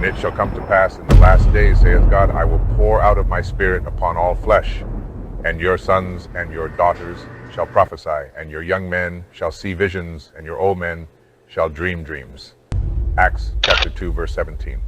it shall come to pass in the last days, saith God, I will pour out of my spirit upon all flesh, and your sons and your daughters shall prophesy, and your young men shall see visions, and your old men shall dream dreams. Acts chapter 2, verse 17.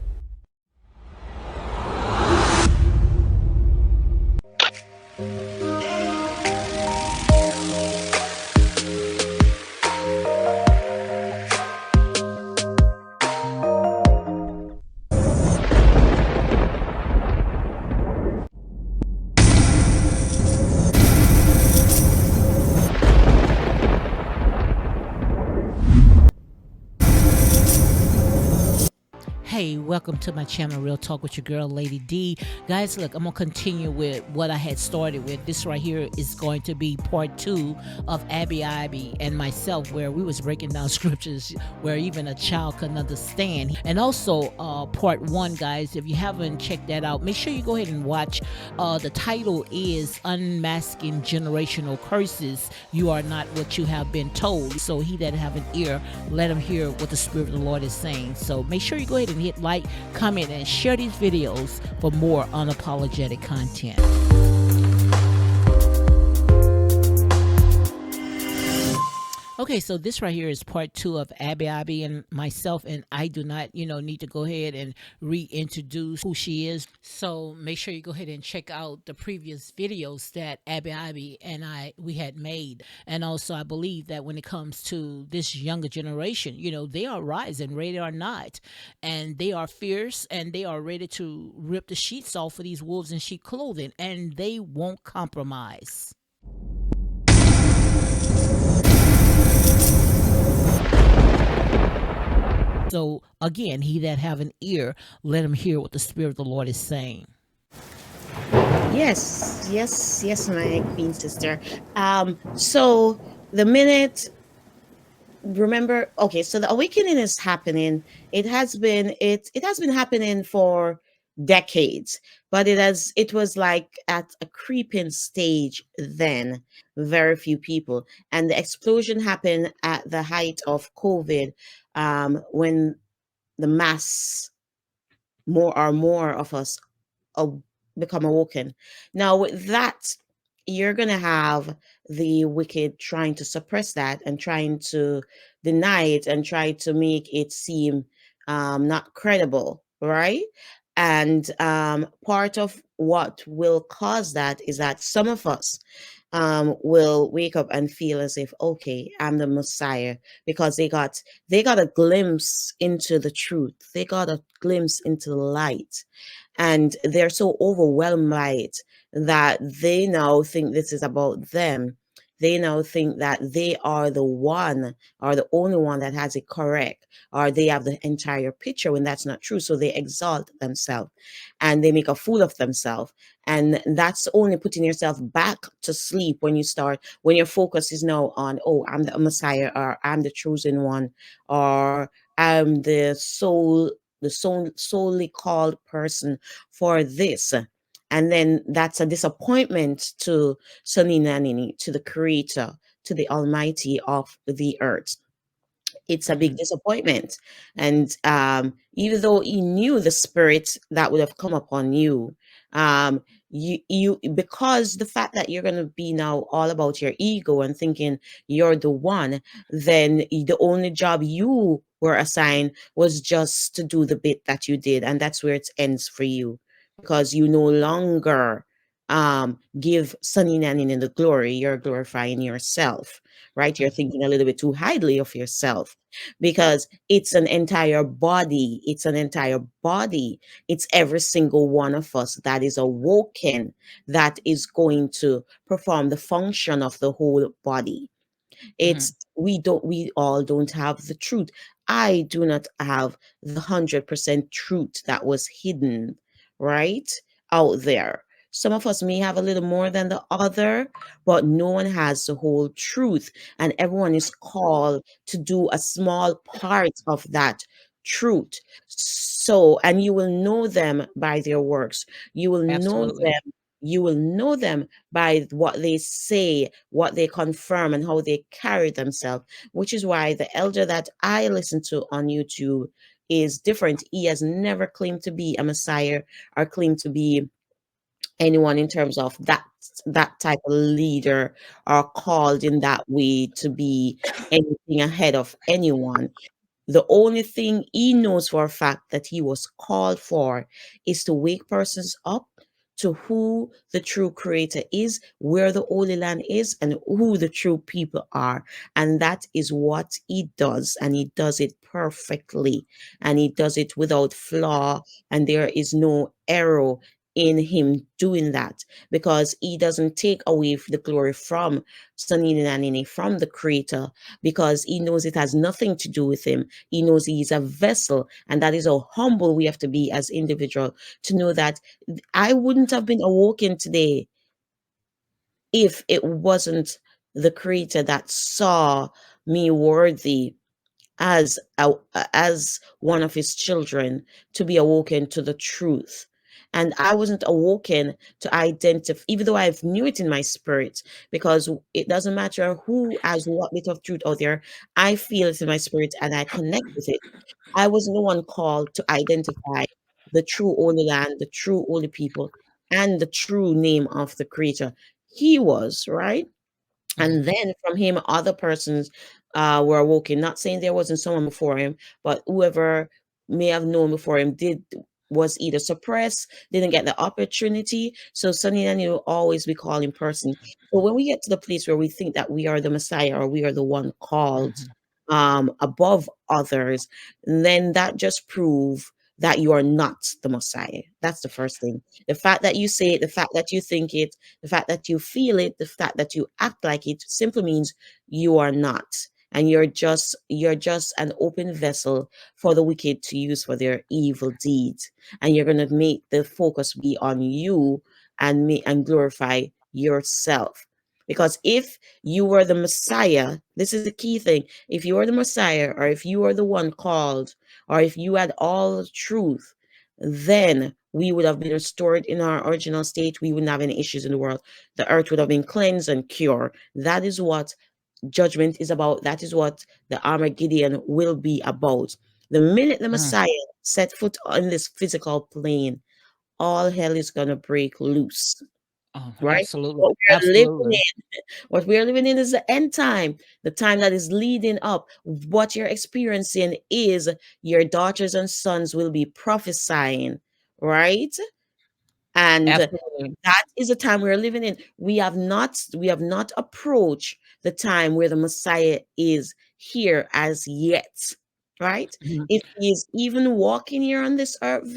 Hey, welcome to my channel, Real Talk with your girl, Lady D. Guys, look, I'm going to continue with what I had started with. This right here is going to be part 2 of Abby and myself, where we was breaking down scriptures where even a child can understand. And also part 1, guys, if you haven't checked that out, make sure you go ahead and watch. The title is Unmasking Generational Curses. You are not what you have been told. So he that have an ear, let him hear what the Spirit of the Lord is saying. So make sure you go ahead and hit like, comment, and share these videos for more unapologetic content. Okay, so this right here is part 2 of Abby and myself, and I do not, need to go ahead and reintroduce who she is. So make sure you go ahead and check out the previous videos that Abby and we had made. And also, I believe that when it comes to this younger generation, they are rising, they are not, and they are fierce, and they are ready to rip the sheets off of these wolves in sheep clothing, and they won't compromise. So again, he that have an ear, let him hear what the Spirit of the Lord is saying. Yes, my queen sister. So the minute, remember, okay, so the awakening is happening. It has been happening for decades, but it was like at a creeping stage then, very few people. And the explosion happened at the height of COVID, when the more of us become awoken. Now, with that, you're going to have the wicked trying to suppress that and trying to deny it and try to make it seem not credible, right? And part of what will cause that is that some of us will wake up and feel as if, okay, I'm the Messiah, because they got a glimpse into the truth. They got a glimpse into the light, and they're so overwhelmed by it that they now think this is about them. They now think that they are the one, or the only one that has it correct, or they have the entire picture, when that's not true. So they exalt themselves and they make a fool of themselves. And that's only putting yourself back to sleep when your focus is now on, oh, I'm the Messiah, or I'm the chosen one, or I'm the solely called person for this. And then that's a disappointment to Soninanini, to the creator, to the almighty of the earth. It's a big disappointment. And even though he knew the spirit that would have come upon you, you because the fact that you're going to be now all about your ego and thinking you're the one, then the only job you were assigned was just to do the bit that you did, and that's where it ends for you, because you no longer give Sunny Nanny in the glory. You're glorifying yourself, right? You're thinking a little bit too highly of yourself, because it's an entire body. It's an entire body. It's every single one of us that is awoken, that is going to perform the function of the whole body. It's we all don't have the truth. I do not have the 100% truth that was hidden, right, out there. Some of us may have a little more than the other, but no one has the whole truth, and everyone is called to do a small part of that truth. So, and you will know them by their works. You will know Absolutely. them. You will know them by what they say, what they confirm, and how they carry themselves, which is why the elder that I listen to on YouTube is different. He has never claimed to be a Messiah or claimed to be anyone in terms of that type of leader or called in that way to be anything ahead of anyone. The only thing he knows for a fact that he was called for is to wake persons up to who the true creator is, where the Holy Land is, and who the true people are. And that is what he does. And he does it perfectly. And he does it without flaw. And there is no error in him doing that, because he doesn't take away the glory from Sanini Nanini, from the creator, because he knows it has nothing to do with him. He knows he is a vessel, and that is how humble we have to be as individual to know that I wouldn't have been awoken today if it wasn't the creator that saw me worthy as one of his children to be awoken to the truth. And I wasn't awoken to identify, even though I knew it in my spirit, because it doesn't matter who has what bit of truth out there. I feel it in my spirit and I connect with it. I was the one called to identify the true holy land, the true holy people, and the true name of the creator. He was, right? And Mhm. then from him, other persons were awoken. Not saying there wasn't someone before him, but whoever may have known before him did was either suppressed, didn't get the opportunity. So Sonny and you will always be called in person. But when we get to the place where we think that we are the Messiah or we are the one called Mhm. above others, then that just prove that you are not the Messiah. That's the first thing. The fact that you say it, the fact that you think it, the fact that you feel it, the fact that you act like it simply means you are not. And you're just an open vessel for the wicked to use for their evil deeds. And you're gonna make the focus be on you and glorify yourself. Because if you were the Messiah, this is the key thing. If you are the Messiah, or if you are the one called, or if you had all the truth, then we would have been restored in our original state. We wouldn't have any issues in the world. The earth would have been cleansed and cured. That is what judgment is about. That is what the Armageddon will be about. The minute the Mm. Messiah set foot on this physical plane, all hell is going to break loose, Oh, right? absolutely. What we are living Absolutely. what we're living in is the end time, the time that is leading up. What you're experiencing is your daughters and sons will be prophesying, right? And Absolutely. that is the time we're living in. We have not approached the time where the Messiah is here as yet, right? Mhm. If he is even walking here on this earth,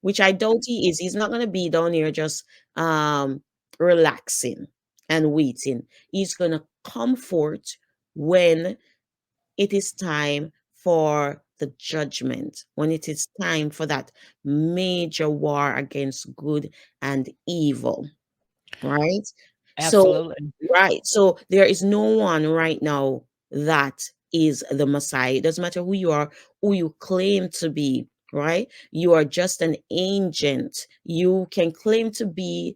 which I doubt he is, he's not going to be down here just um relaxing and waiting. He's going to come forth when it is time for the judgment, when it is time for that major war against good and evil, right? So, Absolutely. right. So there is no one right now that is the Messiah. It doesn't matter who you are, who you claim to be, right? You are just an agent. You can claim to be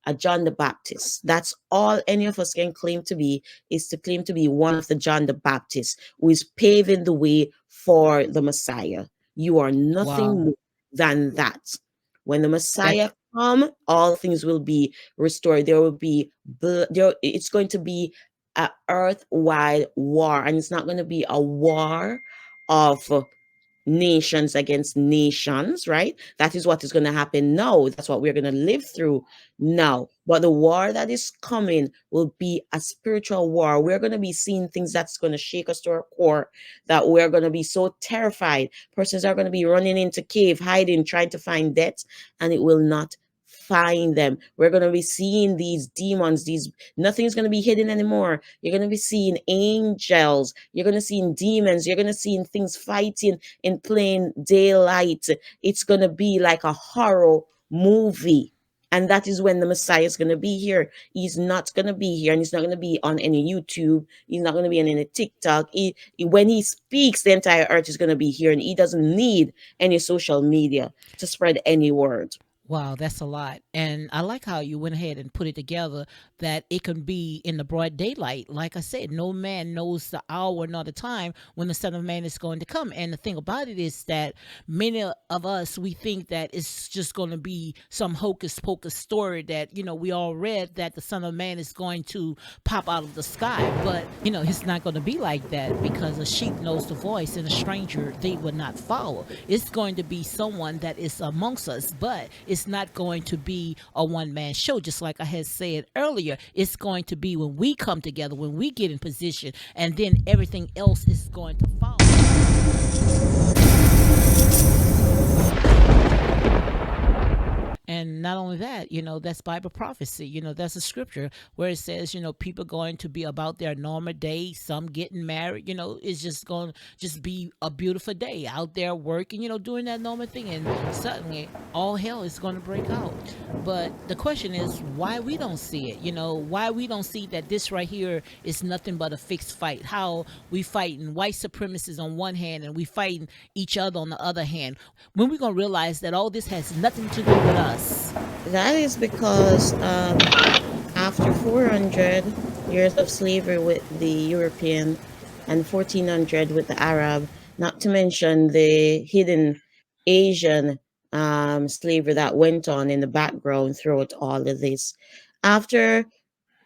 a John the Baptist. That's all any of us can claim to be, is to claim to be one of the John the Baptists who is paving the way for the Messiah. You are Wow. nothing more than that. When the And Messiah come, all things will be restored. There will be it's going to be a earth-wide war, and it's not going to be a war of nations against nations, right? That is what is going to happen now. That's what we're going to live through now. But the war that is coming will be a spiritual war. We're going to be seeing things that's going to shake us to our core, that we're going to be so terrified. Persons are going to be running into cave, hiding, trying to find death, and it will not find them. We're going to be seeing these demons, these nothing's going to be hidden anymore. You're going to be seeing angels, you're going to see demons, you're going to see things fighting in plain daylight. It's going to be like a horror movie. And that is when the Messiah is going to be here. He's not going to be here, and he's not going to be on any YouTube. He's not going to be on any TikTok. When he speaks, the entire earth is going to be here, and he doesn't need any social media to spread any word. Wow, that's a lot. And I like how you went ahead and put it together that it can be in the broad daylight. Like I said, no man knows the hour nor the time when the Son of Man is going to come. And the thing about it is that many of us, we think that it's just going to be some hocus pocus story that, we all read that the Son of Man is going to pop out of the sky. But, it's not going to be like that because a sheep knows the voice and a stranger they will not follow. It's going to be someone that is amongst us, but it's not going to be a one man show. Just like I had said earlier, it's going to be when we come together, when we get in position, and then everything else is going to follow. And not only that, that's Bible prophecy. That's a scripture where it says, people going to be about their normal day, some getting married, it's just going to just be a beautiful day out there working, doing that normal thing. And suddenly all hell is going to break out. But the question is why we don't see it, why we don't see that this right here is nothing but a fixed fight. How we fighting white supremacists on one hand and we fighting each other on the other hand. When we going to realize that all this has nothing to do with us? That is because after 400 years of slavery with the European and 1400 with the Arab, not to mention the hidden Asian slavery that went on in the background throughout all of this. After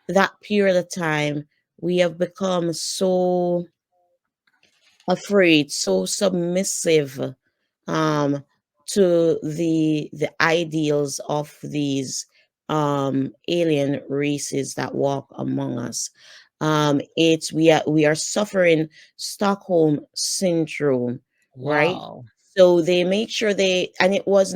that period of time, we have become so afraid, so submissive um, to the ideals of these alien races that walk among us. It's we are suffering Stockholm syndrome, right? Wow. So they make sure and it's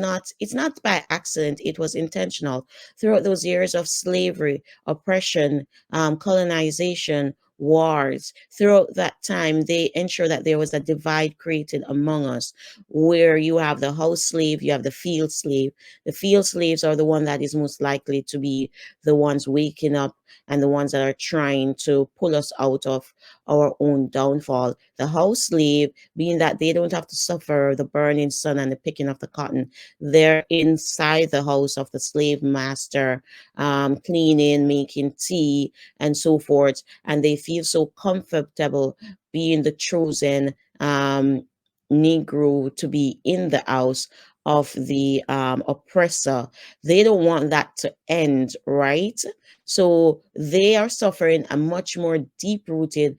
not by accident, it was intentional throughout those years of slavery, oppression, colonization, wars. Throughout that time, they ensure that there was a divide created among us, where you have the house slave, you have the field slave. The field slaves are the one that is most likely to be the ones waking up and the ones that are trying to pull us out of our own downfall. The house slave, being that they don't have to suffer the burning sun and the picking of the cotton, they're inside the house of the slave master, cleaning, making tea, and so forth, and they feel so comfortable being the chosen Negro to be in the house of the oppressor. They don't want that to end, right? So they are suffering a much more deep rooted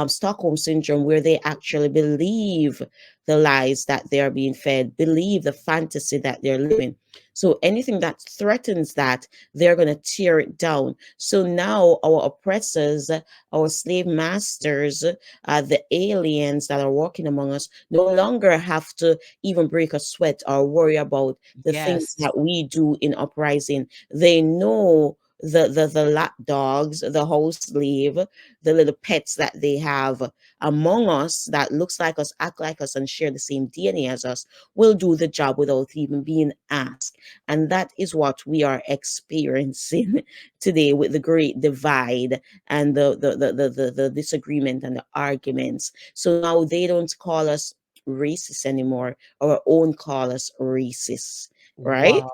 Stockholm syndrome where they actually believe the lies that they are being fed, believe the fantasy that they're living. So anything that threatens that, they're going to tear it down. So now our oppressors, our slave masters, the aliens that are walking among us, no longer have to even break a sweat or worry about the things Yes. that we do in uprising. They know the lap dogs, the house slave, the little pets that they have among us that looks like us, act like us, and share the same DNA as us will do the job without even being asked. And that is what we are experiencing today with the great divide and the disagreement and the arguments. So now they don't call us racist anymore. Our own call us racist, right? Wow.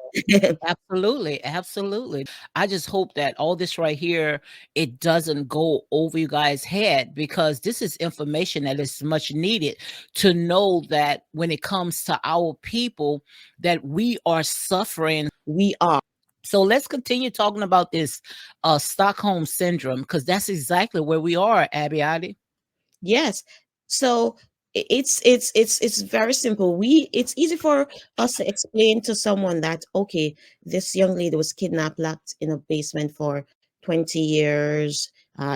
Absolutely, absolutely. I just hope that all this right here, it doesn't go over you guys' head because this is information that is much needed to know that when it comes to our people, that we are suffering. We are. So let's continue talking about this Stockholm syndrome because that's exactly where we are, Abby. Yes. So it's very simple. It's easy for us to explain to someone that okay, this young lady was kidnapped, locked in a basement for 20 years.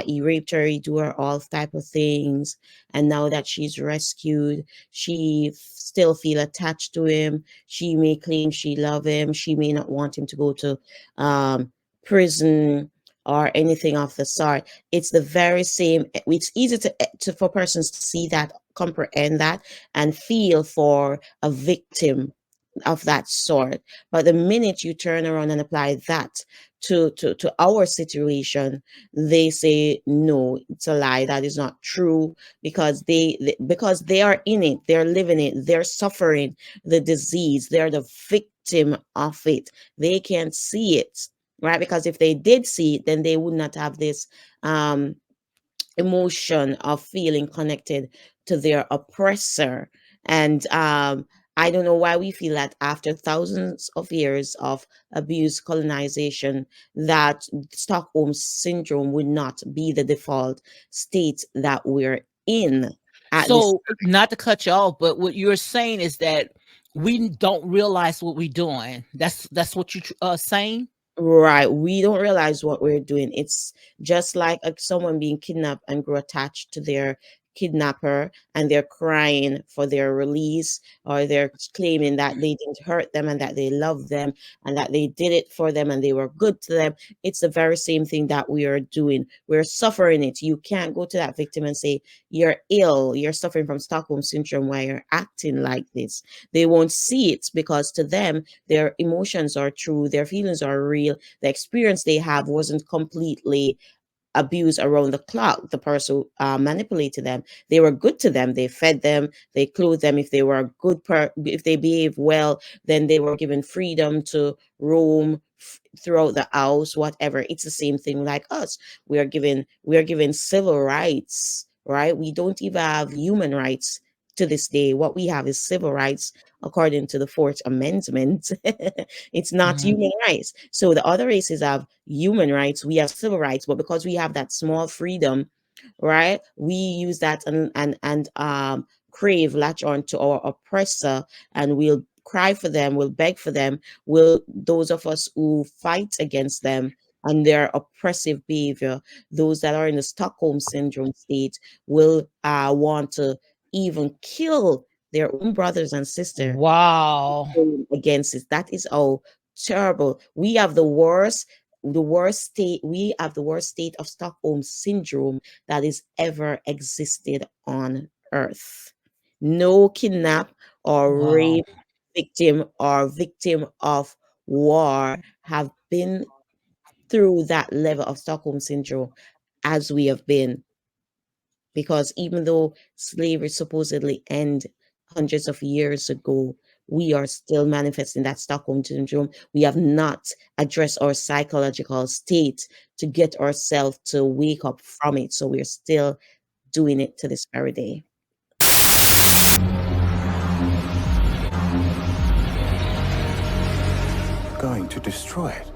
He raped her, he do her all type of things, and now that she's rescued, she still feel attached to him. She may claim she love him. She may not want him to go to prison or anything of the sort. It's the very same. It's easy to for persons to see that, comprehend that, and feel for a victim of that sort. But the minute you turn around and apply that to our situation, they say no, it's a lie, that is not true, because because they are in it, they're living it, they're suffering the disease, they're the victim of it. They can't see it, right? Because if they did see it, then they would not have this um, emotion of feeling connected to their oppressor. And I don't know why we feel that after thousands of years of abuse, colonization, that Stockholm syndrome would not be the default state that we're in at this. So, not to cut you off, but what you're saying is that we don't realize what we're doing. That's what you saying. Right. We don't realize what we're doing. It's just like someone being kidnapped and grow attached to their kidnapper, and they're crying for their release, or they're claiming that they didn't hurt them and that they love them and that they did it for them and they were good to them. It's the very same thing that we are doing. We're suffering it. You can't go to that victim and say, you're ill, you're suffering from Stockholm syndrome while you're acting like this. They won't see it because to them, their emotions are true, their feelings are real, the experience they have wasn't completely abuse around the clock. The person manipulated them. They were good to them. They fed them. They clothed them. If they were a if they behaved well, then they were given freedom to roam throughout the house. Whatever. It's the same thing like us. We are given civil rights. Right? We don't even have human rights to this day. What we have is civil rights according to the Fourth Amendment. It's not Mhm. human rights. So the other races have human rights, we have civil rights, but because we have that small freedom, right? We use that and crave, latch on to our oppressor, and we'll cry for them, we'll beg for them. Will those of us who fight against them and their oppressive behavior, those that are in the Stockholm syndrome state, will want to even kill their own brothers and sisters Wow. against it. That is how terrible. We have the worst state of Stockholm syndrome that is ever existed on earth. No kidnap or Wow. rape victim or victim of war have been through that level of Stockholm syndrome as we have been, because even though slavery supposedly ended hundreds of years ago, we are still manifesting that Stockholm syndrome. We have not addressed our psychological state to get ourselves to wake up from it. So we're still doing it to this very day. Going to destroy it.